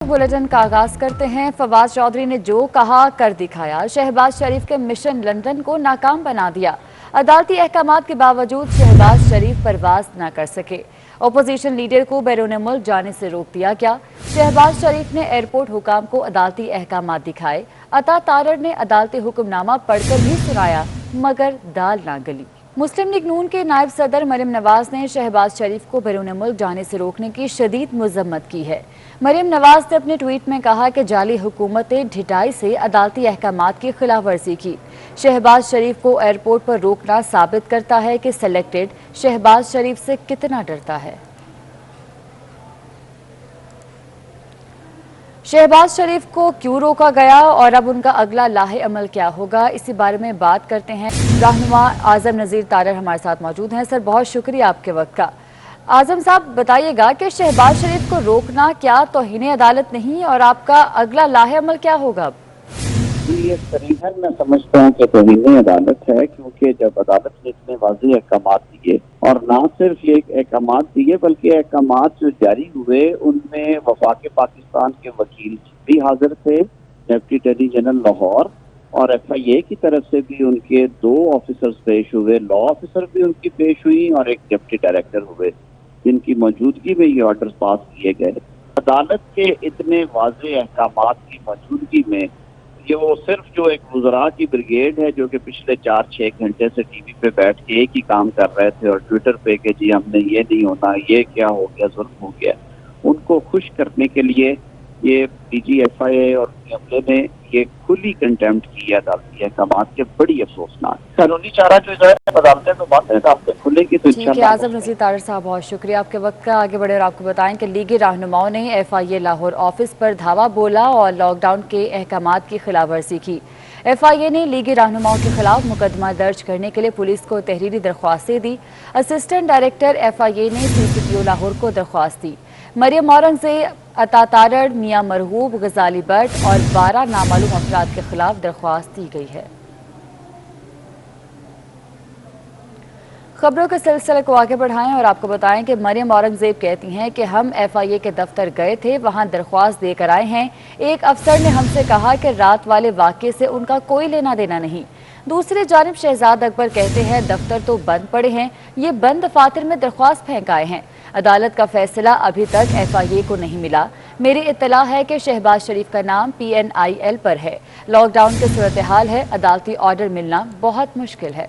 Bulletin का आगाज करते हैं। फवाद चौधरी ने जो कहा कर दिखाया। शहबाज शरीफ के मिशन लंदन को नाकाम बना दिया। अदालती अहकामात के बावजूद शहबाज शरीफ परवाज न कर सके। अपोजिशन लीडर को बैरून मुल्क जाने से रोक दिया गया। शहबाज शरीफ ने एयरपोर्ट हुकाम को अदालती अहकामात दिखाए। अता तारड़ ने अदालती हुक्मनामा पढ़कर भी सुनाया, मगर दाल ना गली। मुस्लिम लीग नून के नायब सदर मरियम नवाज ने शहबाज शरीफ को बैरून मुल्क जाने से रोकने की शदीद मजम्मत की है। मरियम नवाज ने अपने ट्वीट में कहा कि जाली हुकूमतें ढिठाई से अदालती अहकामात की खिलाफ वर्जी की। शहबाज शरीफ को एयरपोर्ट पर रोकना साबित करता है कि सिलेक्टेड शहबाज शरीफ से कितना डरता है। शहबाज शरीफ को क्यों रोका गया और अब उनका अगला लाहे अमल क्या होगा, इसी बारे में बात करते हैं। रहनुमा आजम नज़ीर तारड़ हमारे साथ मौजूद हैं। सर, बहुत शुक्रिया आपके वक्त का। आजम साहब, बताइएगा कि शहबाज शरीफ को रोकना क्या तौहीन अदालत नहीं और आपका अगला लाहे अमल क्या होगा? ये सरीहन मैं समझता हूँ कि तौहीन अदालत है, क्योंकि जब अदालत ने इतने वाज़ेह अहकामात दिए और ना सिर्फ ये अहकामात दिए बल्कि अहकामात जो जारी हुए उनमें वफाक पाकिस्तान के वकील भी हाजिर थे, डिप्टी अटॉर्नी जनरल लाहौर, और FIA की तरफ से भी उनके 2 ऑफिसर्स पेश हुए, लॉ ऑफिसर भी उनकी पेश हुई और एक डिप्टी डायरेक्टर हुए, जिनकी मौजूदगी में ये ऑर्डर्स पास किए गए। अदालत के इतने वाज़ेह अहकामात की मौजूदगी में ये वो सिर्फ जो एक वज़रा की ब्रिगेड है जो कि पिछले 4-6 घंटे से टीवी पे बैठ के एक ही काम कर रहे थे और ट्विटर पे कि जी हमने ये नहीं होना, ये क्या हो गया, जुल्म हो गया, उनको खुश करने के लिए ये DG FIA और हमले ने ये खुली कंटेम्प्ट की अदालती अहकामात के। बड़ी अफसोसनाक कानूनी चारा जो अदालतें तो बात है आपसे खुलेगी तो इंशाअल्लाह। आजम नज़ीर तारड़ साहब, बहुत शुक्रिया आपके वक्त का। आगे बढ़े और आपको बताएं कि लीगी रहनुमाओं ने FIA लाहौर ऑफिस पर धावा बोला और लॉकडाउन के अहकामात की खिलाफ वर्जी की। FIA ने लीगी रहनुमाओं के खिलाफ मुकदमा दर्ज करने के लिए पुलिस को तहरीरी दरख्वास्तें दी। असिस्टेंट डायरेक्टर FIA ने CCPO लाहौर को दरख्वास्त दी। मरियम औरंगज़ेब, अता तारड़, मियां मरगूब, गजाली भट्ट और 12 नामालूम अफराद के खिलाफ दरख्वास्त दी गई है। खबरों के सिलसिले को आगे बढ़ाएं और आपको बताएं कि मरियम औरंगज़ेब कहती हैं कि हम FIA के दफ्तर गए थे, वहां दरख्वास्त देकर आए हैं। एक अफसर ने हमसे कहा कि रात वाले वाक़े से उनका कोई लेना देना नहीं। दूसरी जानिब शहजाद अकबर कहते हैं दफ्तर तो बंद पड़े हैं, ये बंद दफातर में दरख्वास्त फेंक आए हैं। अदालत का फैसला अभी तक FIA को नहीं मिला। मेरी इत्तला है कि शहबाज शरीफ का नाम PNIL पर है। लॉकडाउन की सूरत हाल है, अदालती ऑर्डर मिलना बहुत मुश्किल है।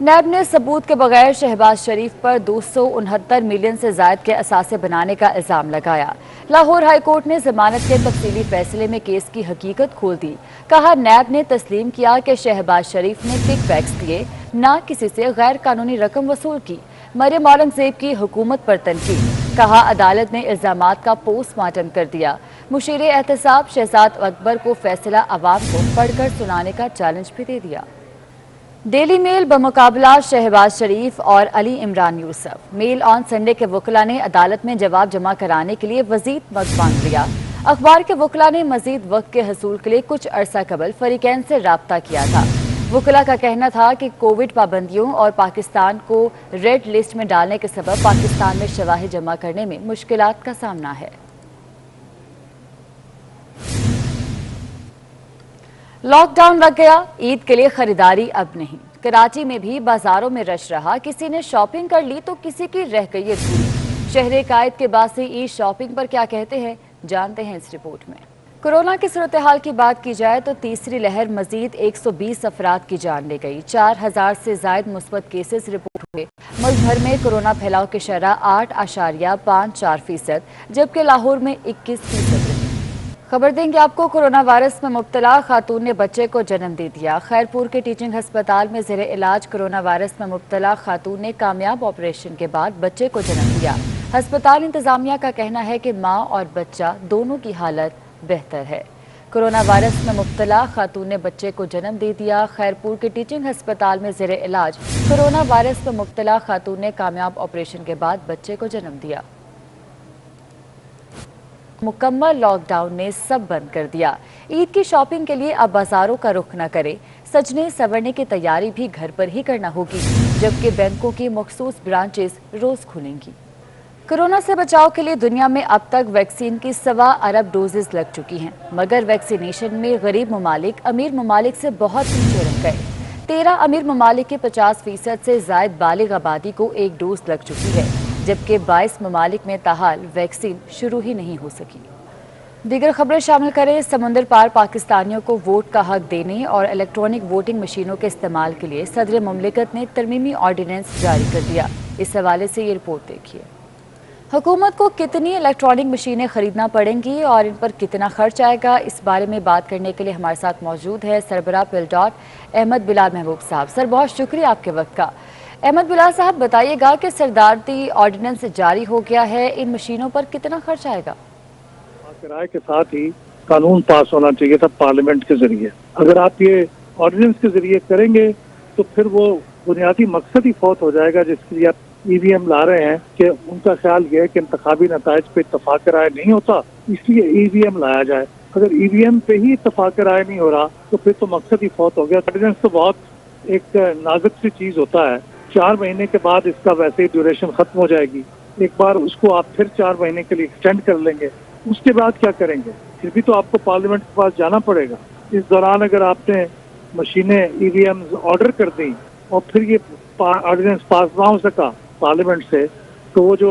नैब ने सबूत के बगैर शहबाज शरीफ पर 269 मिलियन से जायद के असासे बनाने का इल्जाम लगाया। लाहौर हाई कोर्ट ने जमानत के तफसीली फैसले में केस की हकीकत खोल दी। कहा, नैब ने तस्लीम किया कि शहबाज शरीफ ने किकबैक्स दिए, ना किसी से गैर कानूनी रकम वसूल की। मरियम औरंगज़ेब की हुकूमत पर तनकीद। कहा, अदालत ने इल्जामात का पोस्टमार्टम कर दिया। मुशीर एहतसाब शहजाद अकबर को फैसला अवाम को पढ़कर सुनाने का चैलेंज भी दे दिया। डेली मेल बमुकाबला शहबाज शरीफ और Ali Imran Yusuf. Mail on Sunday के वकला ने अदालत में जवाब जमा कराने के लिए मजीद वक्त मांग लिया। अखबार के वकला ने मजीद वक्त के हसूल के लिए कुछ अरसा कबल फरीकैन से राब्ता किया था। वकला का कहना था कि कोविड पाबंदियों और पाकिस्तान को रेड लिस्ट में डालने के सबब पाकिस्तान में शवाहिद जमा करने में मुश्किलात का सामना है। लॉकडाउन लग गया, ईद के लिए खरीदारी अब नहीं। कराची में भी बाजारों में रश रहा। किसी ने शॉपिंग कर ली तो किसी की रह गई अधूरी। शहरे कायद के बासी ईद शॉपिंग पर क्या कहते हैं, जानते हैं इस रिपोर्ट में। कोरोना की सूरत हाल की बात की जाए तो तीसरी लहर मजीद 120 अफराद की जान ले गई। 4000 से जायद मुस्बत केसेस रिपोर्ट हुए। मुल्क भर में कोरोना फैलाव की शरह 8.54%, जबकि लाहौर में 21%। खबर देंगे आपको, कोरोना वायरस में मुब्तला खातून ने बच्चे को जन्म दे दिया। खैरपुर के टीचिंग अस्पताल में ज़ेरे इलाज कोरोना वायरस में मुब्तला खातून ने कामयाब ऑपरेशन के बाद बच्चे को जन्म दिया। अस्पताल इंतजामिया का कहना है कि माँ और बच्चा दोनों की हालत बेहतर है। कोरोना वायरस में मुब्तला खातून ने बच्चे को जन्म दे दिया। खैरपुर के टीचिंग अस्पताल में ज़ेरे इलाज कोरोना वायरस में मुब्तला खातून ने कामयाब ऑपरेशन के बाद बच्चे को जन्म दिया। मुकम्मल लॉकडाउन ने सब बंद कर दिया। ईद की शॉपिंग के लिए अब बाजारों का रुख न करें। सजने संवरने की तैयारी भी घर पर ही करना होगी, जबकि बैंकों की मखसूस ब्रांचेस रोज खुलेंगी। कोरोना से बचाव के लिए दुनिया में अब तक वैक्सीन की 1.25 अरब डोजेस लग चुकी हैं, मगर वैक्सीनेशन में गरीब ममालिक अमीर ममालिक से बहुत पीछे रह गए। 13 अमीर ममालिक के 50% से ज़ायद बालिग आबादी को एक डोज लग चुकी है, जबकि 22 ममालिक में ताहाल वैक्सीन शुरू ही नहीं हो सकी। दीगर खबरें शामिल करें। समुंदर पार पाकिस्तानियों को वोट का हक देने और इलेक्ट्रॉनिक वोटिंग मशीनों के इस्तेमाल के लिए सदर मुमलिकत ने तरमीमी ऑर्डिनेंस जारी कर दिया। इस हवाले से ये रिपोर्ट देखिए। हुकूमत को कितनी इलेक्ट्रॉनिक मशीनें खरीदना पड़ेंगी और इन पर कितना खर्च आएगा, इस बारे में बात करने के लिए हमारे साथ मौजूद है सरबराह पिलडॉट अहमद बिलाल महबूब साहब। सर, बहुत शुक्रिया आपके वक्त का। अहमद बिलाल साहब, बताइएगा कि सरदारती ऑर्डिनेंस जारी हो गया है, इन मशीनों पर कितना खर्च आएगा? राय के साथ ही कानून पास होना चाहिए था पार्लियामेंट के जरिए। अगर आप ये ऑर्डिनेंस के जरिए करेंगे तो फिर वो बुनियादी मकसद ही फौत हो जाएगा जिसके लिए आप ईवीएम ला रहे हैं, कि उनका ख्याल ये है कि इंतखाबी नताइज पे इत्तफाक राय नहीं होता, इसलिए ईवीएम लाया जाए। अगर ईवीएम पे ही इत्तफाक राय नहीं हो रहा तो फिर तो मकसद ही फौत हो गया। ऑर्डिनेंस तो बहुत एक नाजुक सी चीज होता है। 4 महीने के बाद इसका वैसे ही ड्यूरेशन खत्म हो जाएगी। एक बार उसको आप फिर 4 महीने के लिए एक्सटेंड कर लेंगे, उसके बाद क्या करेंगे? फिर भी तो आपको पार्लियामेंट के पास जाना पड़ेगा। इस दौरान अगर आपने मशीनें ईवीएम ऑर्डर कर दी और फिर ये ऑर्डिनेंस पास ना हो सका पार्लियामेंट से, तो वो जो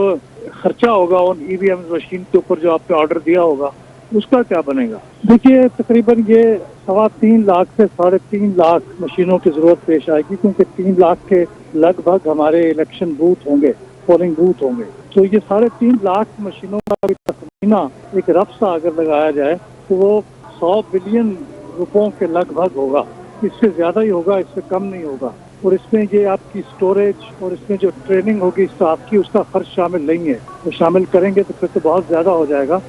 खर्चा होगा उन ईवीएम मशीन के ऊपर जो आपने ऑर्डर दिया होगा उसका क्या बनेगा? देखिए, तकरीबन ये 3.25 लाख से 3.5 लाख मशीनों की जरूरत पेश आएगी, क्योंकि 3 लाख के लगभग हमारे इलेक्शन बूथ होंगे, पोलिंग बूथ होंगे। तो ये 3.5 लाख मशीनों का भी तखमीना एक रफ सा अगर लगाया जाए तो वो 100 बिलियन रुपयों के लगभग होगा। इससे ज्यादा ही होगा, इससे कम नहीं होगा। और इसमें ये आपकी स्टोरेज और इसमें जो ट्रेनिंग होगी स्टाफ की, उसका खर्च शामिल नहीं है। तो शामिल करेंगे तो फिर तो बहुत ज्यादा हो जाएगा।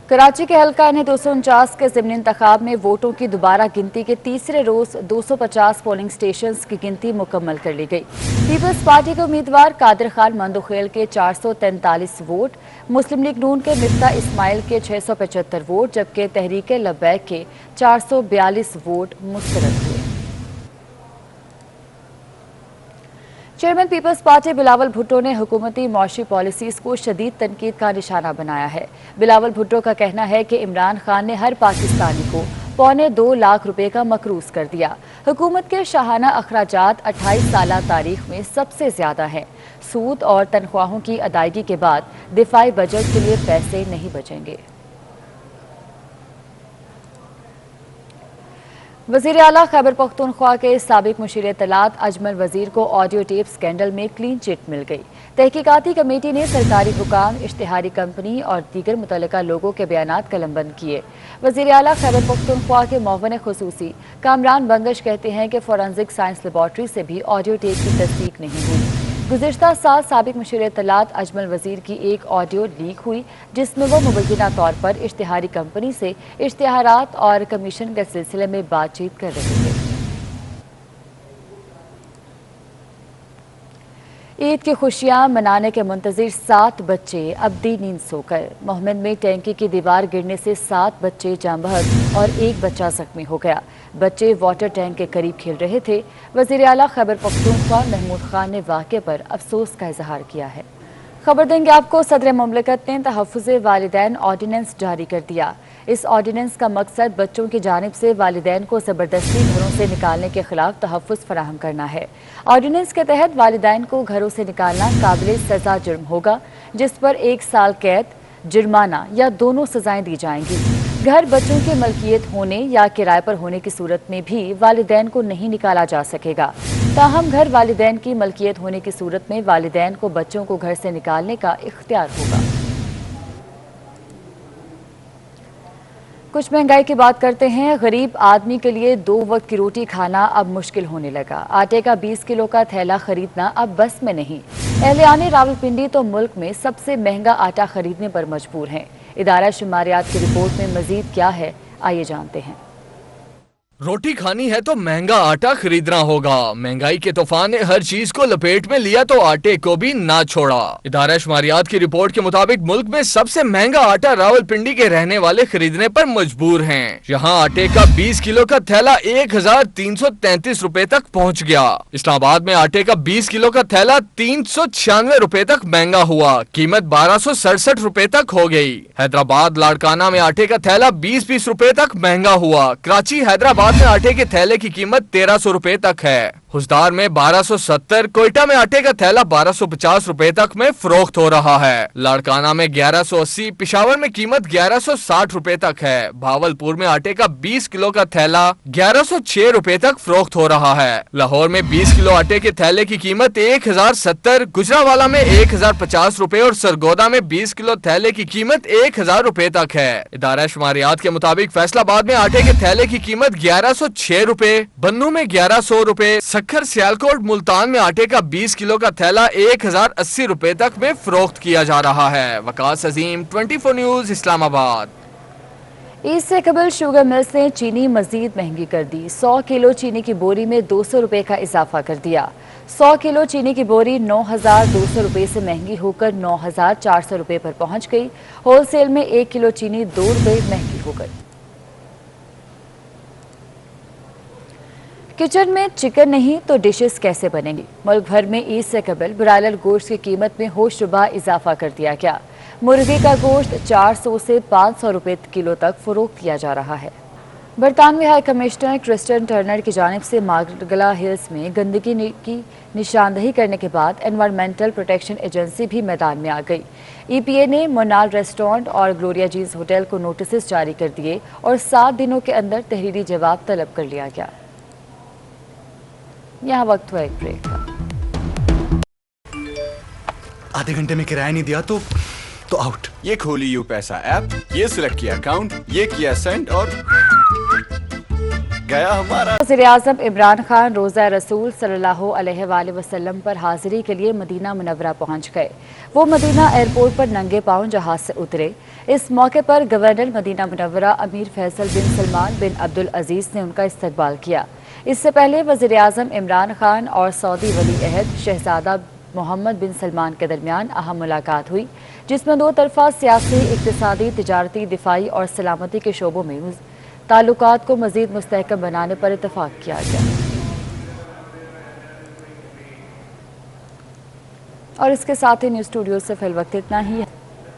कराची के हल्का N 249 के ज़िमनी इंतखाब में वोटों की दोबारा गिनती के तीसरे रोज 250 पोलिंग स्टेशंस की गिनती मुकम्मल कर ली गई। पीपल्स पार्टी के उम्मीदवार कादिर खान मंदोखेल के 443 वोट, मुस्लिम लीग नून के मिफ्ता इस्माइल के 675 वोट, जबकि तहरीक लब्बैक के 442 वोट मुस्तरद हुए। चेयरमैन पीपल्स पार्टी बिलावल भुट्टो ने हुकूमती मौशी पॉलिसीज को शदीद तनकीद का निशाना बनाया है। बिलावल भुट्टो का कहना है कि इमरान खान ने हर पाकिस्तानी को 2.25 लाख रुपए का मकरूज कर दिया। हुकूमत के शाहाना अखराजात 28 साल तारीख में सबसे ज्यादा हैं। सूद और तनख्वाहों की अदायगी के बाद दिफाई बजट के लिए पैसे नहीं बचेंगे। वज़ीर आला खैबर पख्तूनख्वा के साबिक मुशीर इत्तलात अजमल वज़ीर को ऑडियो टेप स्कैंडल में क्लीन चिट मिल गई। तहकीकाती कमेटी ने सरकारी हुकाम, इश्तिहारी कंपनी और दीगर मुतल्लिका लोगों के बयानात कलमबंद किए। वज़ीर आला खैबर पख्तूनख्वा के मुअव्विन खुसूसी कामरान बंगश कहते हैं कि फोरेंसिक साइंस लेबॉर्ट्री से भी ऑडियो टेप की तस्दीक नहीं हुई। गुज़िश्ता साल साबिक मुशीर इत्तलात अजमल वज़ीर की एक ऑडियो लीक हुई, जिसमें वो मुबैना तौर पर इश्तिहारी कंपनी से इश्तिहारात और कमीशन के सिलसिले में बातचीत कर रहे थे। ईद की खुशियां मनाने के मुंतजिर 7 बच्चे अब्दी नींद सोकर। मोहम्मद में टैंकी की दीवार गिरने से 7 बच्चे जान बहक और 1 बच्चा जख्मी हो गया। बच्चे वाटर टैंक के करीब खेल रहे थे। वज़ीर आला खैबर पख्तूनख्वा महमूद खान ने वाक़े पर अफसोस का इजहार किया है। खबर देंगे आपको, सदर मुमलिकत ने तहफ़्फ़ुज़ वालिदैन ऑर्डिनेंस जारी कर दिया। इस ऑर्डिनेंस का मकसद बच्चों की जानिब से वालिदैन को ज़बरदस्ती घरों से निकालने के खिलाफ तहफ़्फ़ुज़ फराहम करना है। ऑर्डिनेंस के तहत वालिदैन को घरों से निकालना काबिल सज़ा जुर्म होगा, जिस पर 1 साल कैद, जुर्माना या दोनों सजाएं दी जाएंगी। घर बच्चों की मलकियत होने या किराए पर होने की सूरत में भी वालिदैन को नहीं निकाला जा सकेगा। ताहम घर वालिदैन की मलकियत होने की सूरत में वालिदैन को बच्चों को घर से निकालने का इख्तियार होगा। कुछ महंगाई की बात करते हैं। गरीब आदमी के लिए 2 वक्त की रोटी खाना अब मुश्किल होने लगा। आटे का 20 किलो का थैला खरीदना अब बस में नहीं। एहलियाने रावलपिंडी तो मुल्क में सबसे महंगा आटा खरीदने पर मजबूर हैं। इदारा शुमारियात की रिपोर्ट में मजीद क्या है, आइए जानते हैं। रोटी खानी है तो महंगा आटा खरीदना होगा। महंगाई के तूफान ने हर चीज को लपेट में लिया तो आटे को भी ना छोड़ा। इदारा शुमारियात की रिपोर्ट के मुताबिक मुल्क में सबसे महंगा आटा रावलपिंडी के रहने वाले खरीदने पर मजबूर हैं। यहाँ आटे का 20 किलो का थैला 1333 रुपए तक पहुँच गया। इस्लामाबाद में आटे का 20 किलो का थैला 396 रुपए तक महंगा हुआ। कीमत 1267 रुपए तक हो गई। हैदराबाद लाड़काना में आटे का थैला 20-20 रुपए तक महंगा हुआ। कराची हैदराबाद में आटे के थैले की कीमत 1300 रुपए तक है। हुसदार में 1270, कोयटा में आटे का थैला 1250 रुपए तक में फरोख्त हो रहा है। लाड़काना में 1180, पिशावर में कीमत 1160 रुपए तक है। भावलपुर में आटे का 20 किलो का थैला 1106 रुपए तक फरोख्त हो रहा है। लाहौर में 20 किलो आटे के थैले की कीमत 1070, गुजरावाला में 1050 रुपए और सरगोदा में 20 किलो थैले की कीमत 1000 रुपए तक है। इदारा शुमारियात के मुताबिक फैसलाबाद में आटे के थैले की कीमत 1106 रुपए, बन्नू में 1100 रुपए, सक्खर सियालकोट मुल्तान में आटे का 20 किलो का थैला 1080 रुपए तक में फरोख्त किया जा रहा है। वकास अजीम, 24 न्यूज, इस्लामाबाद। ईद से कबल शुगर मिल्स ने चीनी मजीद महंगी कर दी। 100 किलो चीनी की बोरी में 200 रुपए का इजाफा कर दिया। 100 किलो चीनी की बोरी 9200 रुपए से महंगी होकर 9400 रुपए पर पहुंच गई। होलसेल में 1 किलो चीनी 2 रुपए महंगी हो गई। किचन में चिकन नहीं तो डिशेस कैसे बनेंगी? मुल्क भर में ईद से कबल ब्रायलर गोश्त की कीमत में होशरुबा इजाफा कर दिया गया। मुर्गी का गोश्त 400 से 500 रुपए किलो तक फरोख्त किया जा रहा है। बरतानवी हाई कमिश्नर क्रिस्टन टर्नर की जानिब से मार्गला हिल्स में गंदगी की निशानदही करने के बाद एनवायरमेंटल प्रोटेक्शन एजेंसी भी मैदान में आ गई। EPA ने मोनाल रेस्टोरेंट और ग्लोरिया जीन्स होटल को नोटिस जारी कर दिए और 7 दिनों के अंदर तहरीरी जवाब तलब कर लिया गया। यहाँ वक्त हुआ एक ब्रेक का। आधे घंटे में किराया नहीं दिया तो आउट। ये खोली यू पैसा ऐप, ये सिलेक्ट किया अकाउंट, ये किया सेंड और गया हमारा। वज़ीर-ए-आज़म इमरान खान रोज़ा रसूल सल्लल्लाहु अलैहि वसल्लम पर हाजिरी के लिए मदीना मुनव्वरा पहुंच गए। वो मदीना एयरपोर्ट पर नंगे पांव जहाज से उतरे। इस मौके पर गवर्नर मदीना मुनव्वरा अमीर फैसल बिन सलमान बिन अब्दुल अजीज ने उनका इस्तकबाल किया। इससे पहले वज़ीर-ए-आज़म इमरान खान और सऊदी वली अहद शहजादा मोहम्मद बिन सलमान के दरमियान अहम मुलाकात हुई, जिसमें दो तरफा सियासी, इक़्तिसादी, तिजारती, दिफाई और सलामती के शोबों में ताल्लुकात को मज़ीद मुस्तहकम बनाने पर इत्तफाक किया गया। और इसके साथ ही न्यूज़ स्टूडियो से फिल वक्त इतना ही।